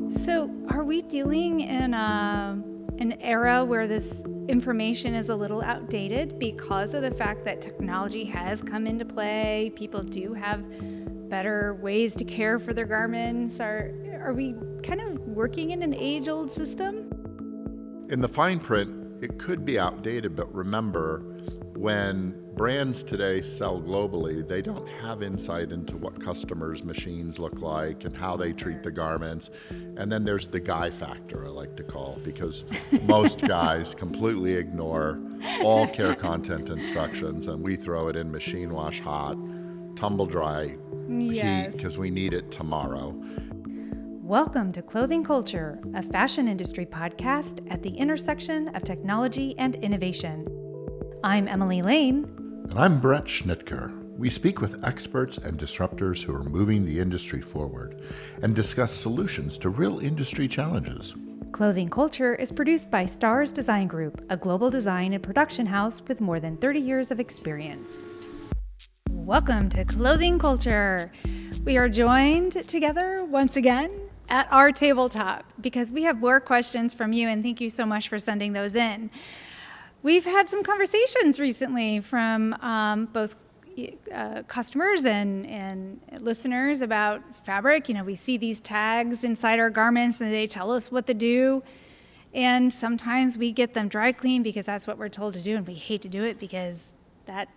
So, are we dealing in an era where this information is a little outdated because of the fact that technology has come into play? People do have better ways to care for their garments. Are we kind of working in an age-old system? In the fine print, it could be outdated, but remember, when brands today sell globally, they don't have insight into what customers' machines look like and how they treat the garments. And then there's the guy factor, I like to call, because most guys completely ignore all care content instructions, and we throw it in machine wash hot, tumble dry heat, because we need it tomorrow. Welcome to Clothing Culture, a fashion industry podcast at the intersection of technology and innovation. I'm Emily Lane. And I'm Bret Schnitker. We speak with experts and disruptors who are moving the industry forward and discuss solutions to real industry challenges. Clothing Culture is produced by Stars Design Group, a global design and production house with more than 30 years of experience. Welcome to Clothing Culture. We are joined together once again at our tabletop because we have more questions from you, and thank you so much for sending those in. We've had some conversations recently from both customers and listeners about fabric. You know, we see these tags inside our garments and they tell us what to do. And sometimes we get them dry cleaned because that's what we're told to do, and we hate to do it because that,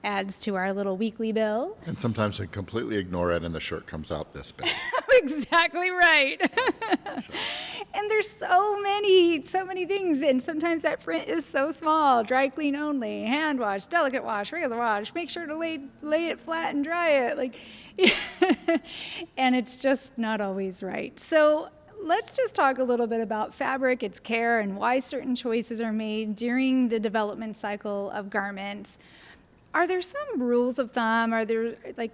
adds to our little weekly bill. And sometimes we completely ignore it and the shirt comes out this big. Exactly right. And there's so many things, and sometimes that print is so small. Dry clean only, hand wash, delicate wash, regular wash, make sure to lay it flat and dry it. And it's just not always right. So let's just talk a little bit about fabric, its care, and why certain choices are made during the development cycle of garments. Are there some rules of thumb?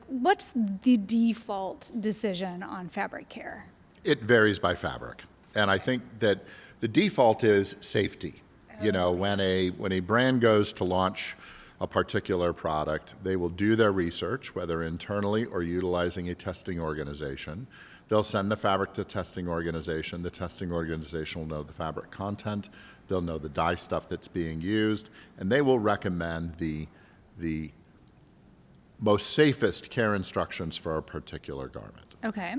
What's the default decision on fabric care? It varies by fabric. And I think that the default is safety. When a brand goes to launch a particular product, they will do their research, whether internally or utilizing a testing organization. They'll send the fabric to a testing organization. The testing organization will know the fabric content. They'll know the dye stuff that's being used, and they will recommend the most safest care instructions for a particular garment. Okay.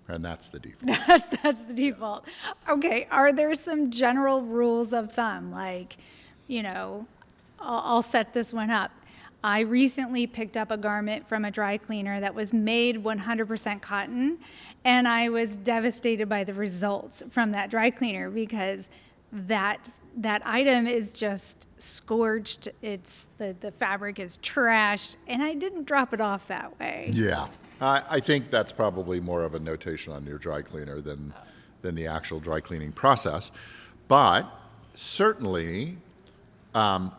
And that's the default. That's the default. Okay. Are there some general rules of thumb? I'll set this one up. I recently picked up a garment from a dry cleaner that was made 100% cotton, and I was devastated by the results from that dry cleaner because that item is just scorched. The fabric is trashed, and I didn't drop it off that way. Yeah. I think that's probably more of a notation on your dry cleaner than the actual dry cleaning process. But certainly,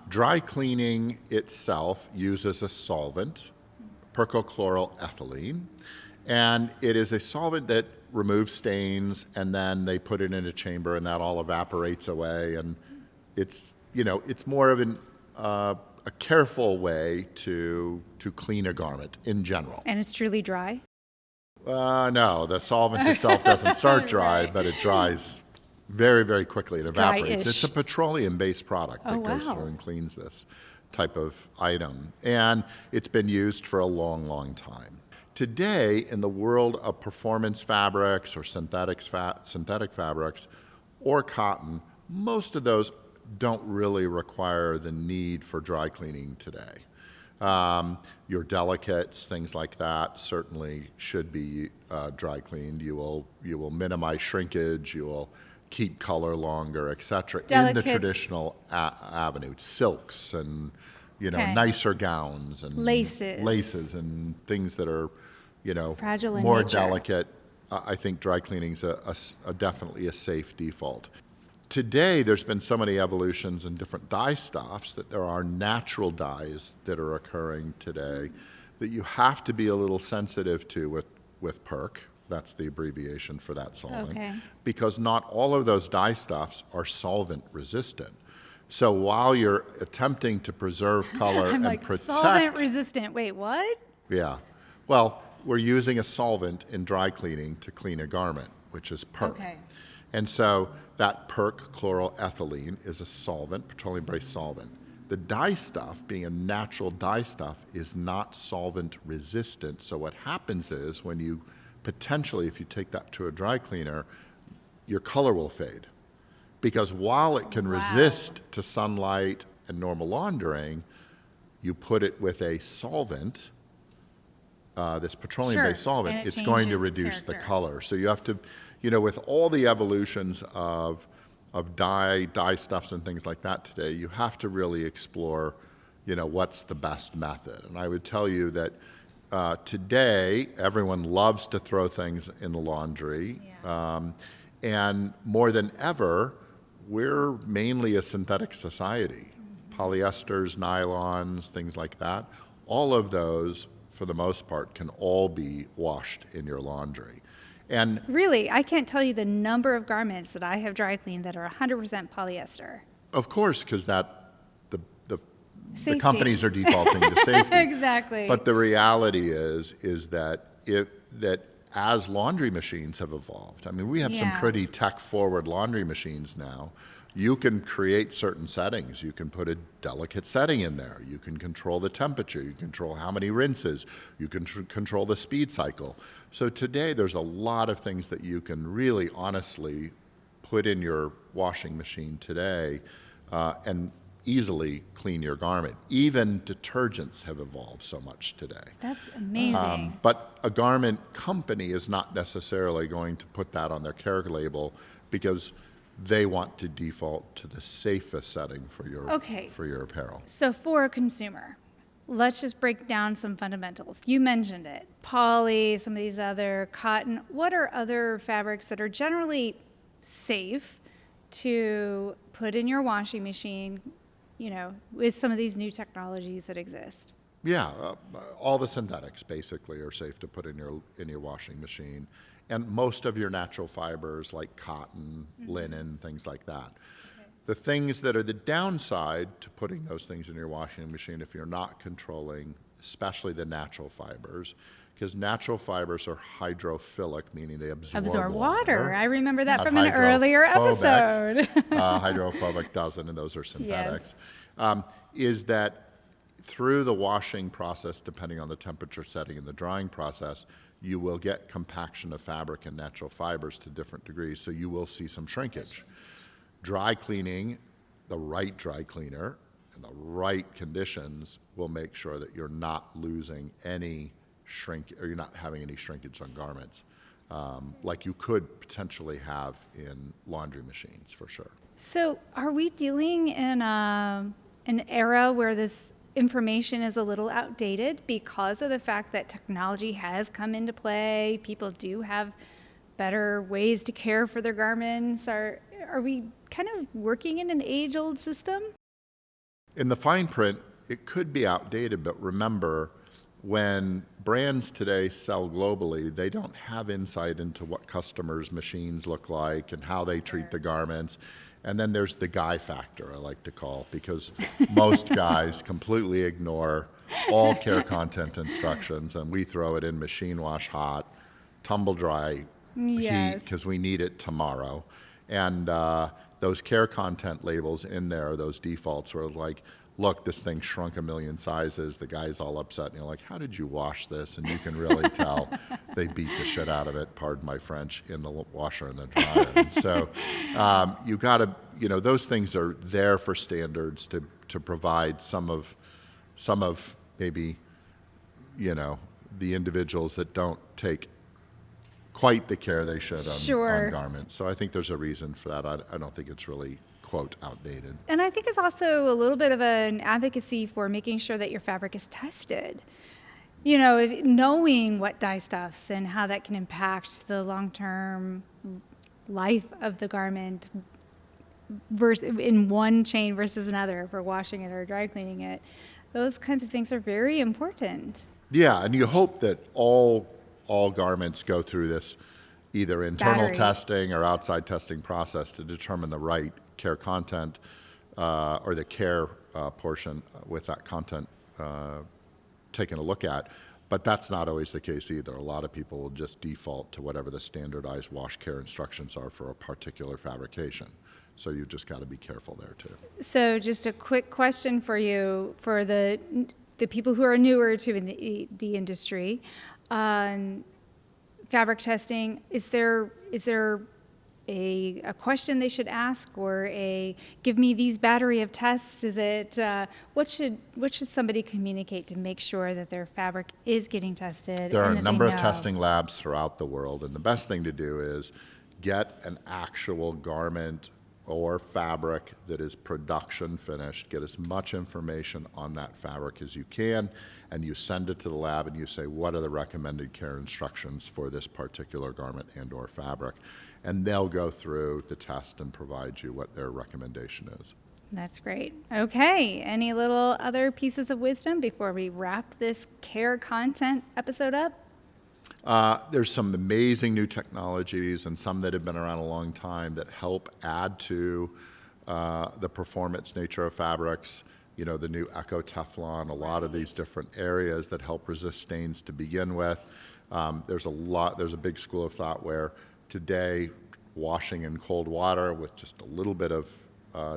dry cleaning itself uses a solvent, perchloroethylene, and it is a solvent that removes stains, and then they put it in a chamber, and that all evaporates away. And it's more of a careful way to clean a garment in general. And it's truly dry? No, the solvent itself doesn't start dry, right. But it dries very, very quickly. It evaporates. Dry-ish. It's a petroleum-based product that goes through and cleans this type of item. And it's been used for a long, long time. Today, in the world of performance fabrics or synthetic fabrics or cotton, most of those don't really require the need for dry cleaning today. Your delicates, things like that, certainly should be dry cleaned. You will minimize shrinkage. You will keep color longer, etc. In the traditional avenue, silks and nicer gowns and laces and things that are fragile in more nature. delicate. I think dry cleaning's definitely a safe default. Today, there's been so many evolutions in different dye stuffs that there are natural dyes that are occurring today that you have to be a little sensitive to with PERC. That's the abbreviation for that solvent. Okay. Because not all of those dye stuffs are solvent resistant. So while you're attempting to preserve color I'm and protect... solvent resistant. Wait, what? Yeah. Well, we're using a solvent in dry cleaning to clean a garment. which is perc. Okay. And so that perc chloroethylene is a solvent, petroleum-based solvent. The dye stuff, being a natural dye stuff, is not solvent resistant. So what happens is when you potentially, if you take that to a dry cleaner, your color will fade. Because while it can resist to sunlight and normal laundering, you put it with a solvent, this petroleum-based solvent, it's going to reduce the color. So you have to, with all the evolutions of dye stuffs and things like that today, you have to really explore, what's the best method. And I would tell you that today, everyone loves to throw things in the laundry. Yeah. And more than ever, we're mainly a synthetic society. Polyesters, nylons, things like that. All of those, for the most part, can all be washed in your laundry. And really, I can't tell you the number of garments that I have dry cleaned that are 100% polyester. Of course, because the companies are defaulting to safety. Exactly. But the reality is that as laundry machines have evolved, I mean, we have some pretty tech-forward laundry machines now. You can create certain settings. You can put a delicate setting in there. You can control the temperature. You control how many rinses. You can control the speed cycle. So today, there's a lot of things that you can really honestly put in your washing machine today and easily clean your garment. Even detergents have evolved so much today. That's amazing. But a garment company is not necessarily going to put that on their care label because they want to default to the safest setting for your apparel. So for a consumer, let's just break down some fundamentals. You mentioned it, poly, some of these other cotton. What are other fabrics that are generally safe to put in your washing machine, with some of these new technologies that exist? Yeah, all the synthetics basically are safe to put in your washing machine. And most of your natural fibers like cotton, linen, things like that. Okay. The things that are the downside to putting those things in your washing machine if you're not controlling, especially the natural fibers, because natural fibers are hydrophilic, meaning they absorb water. I remember that from an earlier episode. Hydrophobic doesn't, and those are synthetics. Yes. Is that through the washing process, depending on the temperature setting and the drying process, you will get compaction of fabric and natural fibers to different degrees, so you will see some shrinkage. Dry cleaning, the right dry cleaner, and the right conditions will make sure that you're not losing any or you're not having any shrinkage on garments, like you could potentially have in laundry machines, for sure. So are we dealing in an era where this information is a little outdated because of the fact that technology has come into play? People do have better ways to care for their garments. Are we kind of working in an age-old system? In the fine print, it could be outdated, but remember, when brands today sell globally, they don't have insight into what customers' machines look like and how they treat the garments. And then there's the guy factor, I like to call, because most guys completely ignore all care content instructions, and we throw it in machine wash hot, tumble dry heat, because we need it tomorrow. And those care content labels in there, those defaults were like, look, this thing shrunk 1 million sizes. The guy's all upset, and you're like, how did you wash this? And you can really tell they beat the shit out of it, pardon my French, in the washer and the dryer. And so you got to, those things are there for standards to provide some of maybe, the individuals that don't take quite the care they should on garments. So I think there's a reason for that. I don't think it's really, quote, outdated. And I think it's also a little bit of an advocacy for making sure that your fabric is tested. Knowing what dye stuffs and how that can impact the long-term life of the garment versus in one chain versus another, if we're washing it or dry cleaning it. Those kinds of things are very important. Yeah, and you hope that all garments go through this either internal testing or outside testing process to determine the right care content or the care portion with that content taken a look at. But that's not always the case either. A lot of people will just default to whatever the standardized wash care instructions are for a particular fabrication. So you've just got to be careful there too. So just a quick question for you, for the people who are newer to the industry. Fabric testing, is there a question they should ask, or give me these battery of tests? Is it what should somebody communicate to make sure that their fabric is getting tested? There are a number of testing labs throughout the world, and the best thing to do is get an actual garment or fabric that is production finished. Get as much information on that fabric as you can, and you send it to the lab and you say, what are the recommended care instructions for this particular garment and or fabric? And they'll go through the test and provide you what their recommendation is. That's great. Okay, any little other pieces of wisdom before we wrap this care content episode up? There's some amazing new technologies and some that have been around a long time that help add to the performance nature of fabrics. You know, the new Eco Teflon, a lot of these different areas that help resist stains to begin with. There's a big school of thought where today washing in cold water with just a little bit of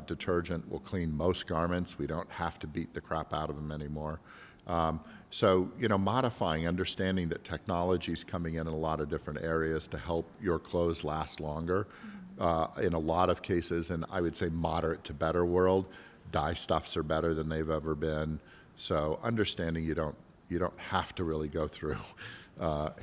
detergent will clean most garments. We don't have to beat the crap out of them anymore. So, you know, modifying, understanding that technology is coming in a lot of different areas to help your clothes last longer. In a lot of cases, and I would say moderate to better world, dye stuffs are better than they've ever been. So understanding you don't have to really go through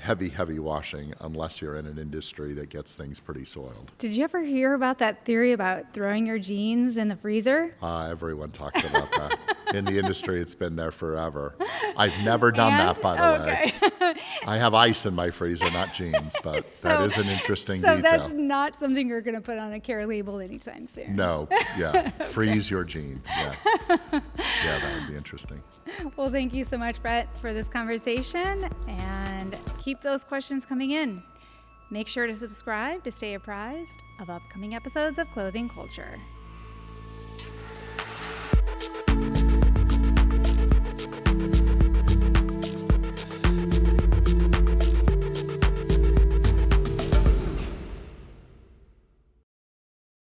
heavy washing unless you're in an industry that gets things pretty soiled. Did you ever hear about that theory about throwing your jeans in the freezer? Everyone talks about that. In the industry, it's been there forever. I've never done that, by the way. I have ice in my freezer, not jeans, but that is an interesting detail. So that's not something you're going to put on a care label anytime soon. No, yeah. Freeze your jean. Yeah. Yeah, that would be interesting. Well, thank you so much, Bret, for this conversation, and keep those questions coming in. Make sure to subscribe to stay apprised of upcoming episodes of Clothing Culture.